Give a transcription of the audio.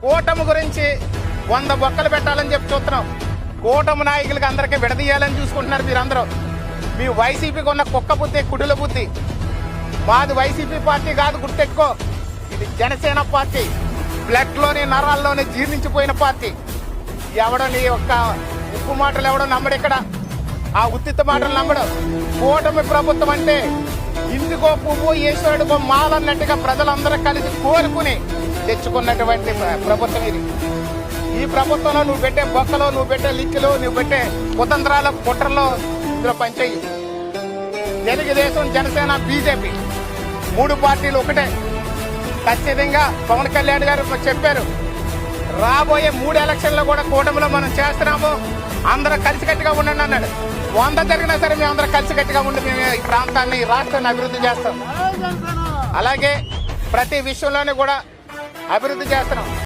కూటమి గురించి 100 బొక్కలు పెట్టాలని చెప్పి చూస్తున్నాం. కూటమి నాయకులకి అందరికీ విడదీయాలని చూసుకుంటున్నారు మీరందరూ. మీ వైసీపీకి ఉన్న కుక్క బుద్ధి, కుడుల బుద్ధి. మాది వైసీపీ పార్టీ కాదు, గుర్తెట్టుకో. ఇది జనసేన పార్టీ. బ్లడ్లోని నరాల్లోని జీర్ణించిపోయిన పార్టీ. ఎవడో నీ యొక్క ఉప్పు మాటలు ఎవడో నమ్మడు ఇక్కడ. ఆ ఉత్తిత మాటలు నమ్మడు. కూటమి ప్రభుత్వం అంటే ఇంటికో పువ్వు ఈశ్వరుడికో మాలన్నట్టుగా ప్రజలందరూ కలిసి కోరుకుని తెచ్చుకున్నటువంటి ప్రభుత్వం ఇది. ఈ ప్రభుత్వంలో నువ్వు పెట్టే బొక్కలు, నువ్వు పెట్టే లిక్కులు, నువ్వు పెట్టే కుతంత్రాలు, కుట్రలు ఇందులో పనిచేయి. తెలుగుదేశం, జనసేన, బీజేపీ 3 పార్టీలు ఒకటే. ఖచ్చితంగా పవన్ కళ్యాణ్ గారు చెప్పారు, రాబోయే 3 ఎలక్షన్లో కూడా కూటమిలో మనం చేస్తున్నాము, అందరూ కలిసికట్టుగా ఉండండి అన్నాడు. 100 జరిగినా సరే మేము అందరూ కలిసికట్టుగా ఉండి మేము ఈ ప్రాంతాన్ని, ఈ రాష్ట్రాన్ని అభివృద్ధి చేస్తాం. అలాగే ప్రతి విషయంలోనూ కూడా అభివృద్ధి చేస్తున్నాం.